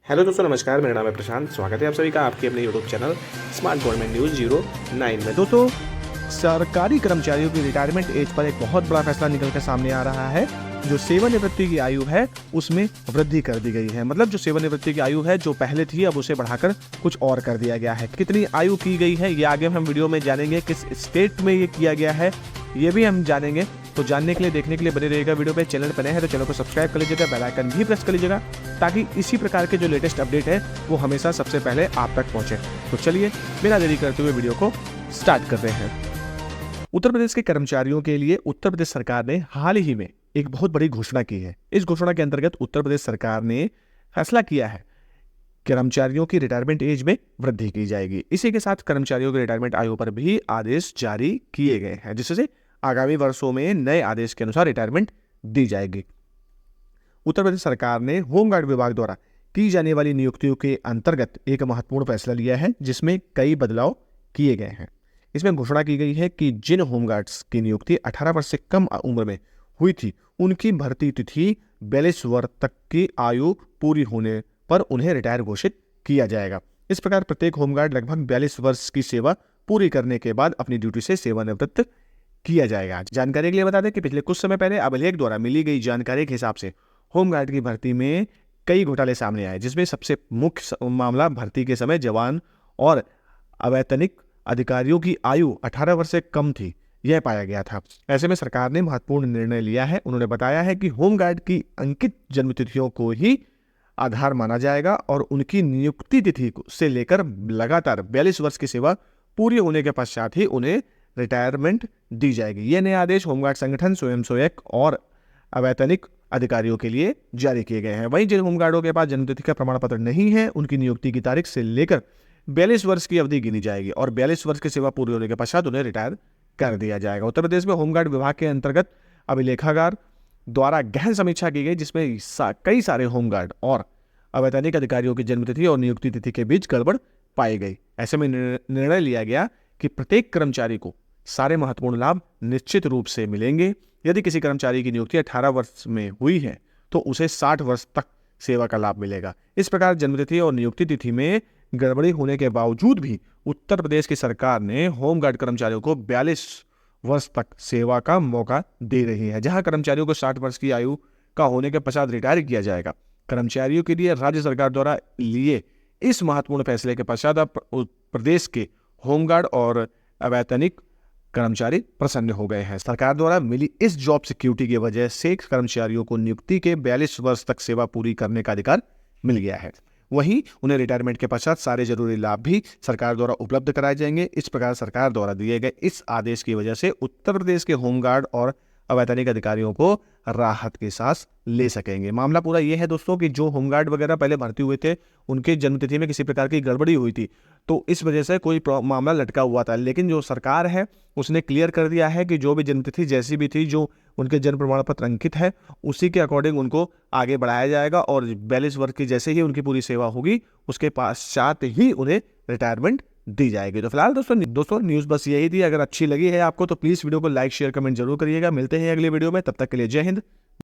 Hello दोस्तों, नमस्कार। मेरा नाम है प्रशांत। स्वागत है आप सभी का आपके अपने YouTube channel smart government news 09 में। दोस्तों, सरकारी कर्मचारियों की रिटायरमेंट एज पर एक बहुत बड़ा फैसला निकल कर सामने आ रहा है। जो सेवानिवृत्ति की आयु है उसमें वृद्धि कर दी गई है। मतलब जो सेवानिवृत्ति की आयु है जो पहले थी अब उसे बढ़ाकर कुछ और कर दिया गया है। कितनी आयु की गई है ये आगे हम वीडियो में जानेंगे। किस स्टेट में ये किया गया है ये भी हम जानेंगे। तो जानने के लिए, देखने के लिए बने रहिएगा वीडियो पे। चैनल पर नए हैं तो चैनल को सब्सक्राइब कर लीजिएगा, बेल आइकन भी प्रेस कर लीजिएगा ताकि इसी प्रकार के जो लेटेस्ट अपडेट है वो हमेशा सबसे पहले आप तक पहुंचे। तो चलिए बिना देरी करते हुए वीडियो को स्टार्ट करते हैं। उत्तर प्रदेश के कर्मचारियों के लिए उत्तर प्रदेश सरकार ने हाल ही में एक बहुत बड़ी घोषणा की है। इस घोषणा के अंतर्गत उत्तर प्रदेश सरकार ने फैसला किया है कर्मचारियों की रिटायरमेंट एज में वृद्धि की जाएगी। इसी के साथ कर्मचारियों की रिटायरमेंट आयु पर भी आदेश जारी किए गए हैं, जिससे आगामी वर्षों में नए आदेश के अनुसार रिटायरमेंट दी जाएगी। उत्तर प्रदेश सरकार ने होमगार्ड विभाग द्वारा की जाने वाली नियुक्तियों के अंतर्गत एक महत्वपूर्ण फैसला लिया है, जिसमें कई बदलाव किए गए हैं। इसमें घोषणा की गई है कि जिन होमगार्ड्स की नियुक्ति 18 वर्ष से कम उम्र में हुई थी, उनकी भर्ती तिथि 42 वर्ष तक की आयु पूरी होने पर उन्हें रिटायर घोषित किया जाएगा। इस प्रकार प्रत्येक होमगार्ड लगभग 42 वर्ष की सेवा पूरी करने के बाद अपनी ड्यूटी से सेवानिवृत्त किया जाएगा। जानकारी के लिए बता दें कि पिछले कुछ समय पहले अभिलेख द्वारा मिली गई जानकारी के हिसाब से होमगार्ड की भर्ती में कई घोटाले सामने आए, जिसमें सबसे मुख्य मामला भर्ती के समय जवान और अवैतनिक अधिकारियों की आयु 18 वर्ष से कम थी, यह पाया गया था। ऐसे में सरकार ने महत्वपूर्ण निर्णय लिया है। उन्होंने बताया है कि होमगार्ड की अंकित जन्मतिथियों को ही आधार माना जाएगा और उनकी नियुक्ति तिथि से लेकर लगातार 42 वर्ष की सेवा पूरी होने के पश्चात ही उन्हें रिटायरमेंट दी जाएगी। यह नए आदेश होमगार्ड संगठन, स्वयंसेवक और अवैतनिक अधिकारियों के लिए जारी किए गए हैं। वहीं जिन होमगार्डों के पास जन्मतिथि का प्रमाण पत्र नहीं है, उनकी नियुक्ति की तारीख से लेकर 42 वर्ष की अवधि गिनी जाएगी और 42 वर्ष की सेवा पूरी होने के पश्चात उन्हें रिटायर कर दिया जाएगा। उत्तर प्रदेश में होमगार्ड विभाग के अंतर्गत अभिलेखागार द्वारा गहन समीक्षा की गई, जिसमें कई सारे होमगार्ड और अवैतनिक अधिकारियों की जन्मतिथि और नियुक्ति तिथि के बीच गड़बड़ पाई गई। ऐसे में निर्णय लिया गया कि प्रत्येक कर्मचारी को सारे महत्वपूर्ण लाभ निश्चित रूप से मिलेंगे। यदि किसी कर्मचारी की नियुक्ति 18 वर्ष में हुई है तो उसे 60 वर्ष तक सेवा का लाभ मिलेगा। इस प्रकार जन्मतिथि और नियुक्ति तिथि में गड़बड़ी होने के बावजूद भी उत्तर प्रदेश की सरकार ने होमगार्ड कर्मचारियों को 42 वर्ष तक सेवा का मौका दे रही है। जहां कर्मचारियों को 60 वर्ष की आयु का होने के पश्चात रिटायर किया जाएगा। कर्मचारियों के लिए राज्य सरकार द्वारा लिए इस महत्वपूर्ण फैसले के पश्चात अब प्रदेश के होमगार्ड और अवैतनिक कर्मचारी प्रसन्न हो गए हैं। सरकार द्वारा मिली इस जॉब सिक्योरिटी की वजह से कर्मचारियों को नियुक्ति के 42 वर्ष तक सेवा पूरी करने का अधिकार मिल गया है। वहीं उन्हें रिटायरमेंट के पश्चात सारे जरूरी लाभ भी सरकार द्वारा उपलब्ध कराए जाएंगे। इस प्रकार सरकार द्वारा दिए गए इस आदेश की वजह से उत्तर प्रदेश के होमगार्ड और अवैतनिक अधिकारियों को राहत की सांस ले सकेंगे। मामला पूरा ये है दोस्तों कि जो होमगार्ड वगैरह पहले भर्ती हुए थे, उनके जन्मतिथि में किसी प्रकार की गड़बड़ी हुई थी, तो इस वजह से कोई मामला लटका हुआ था। लेकिन जो सरकार है उसने क्लियर कर दिया है कि जो भी जन्मतिथि जैसी भी थी, जो उनके जन्म प्रमाण पत्र अंकित है, उसी के अकॉर्डिंग उनको आगे बढ़ाया जाएगा और 42 वर्ष की जैसे ही उनकी पूरी सेवा होगी उसके पश्चात ही उन्हें रिटायरमेंट दी जाएगी। तो फिलहाल दोस्तों न्यूज़ बस यही थी। अगर अच्छी लगी है आपको तो प्लीज़ वीडियो को लाइक, शेयर, कमेंट जरूर करिएगा। मिलते हैं अगले वीडियो में, तब तक के लिए जय हिंद।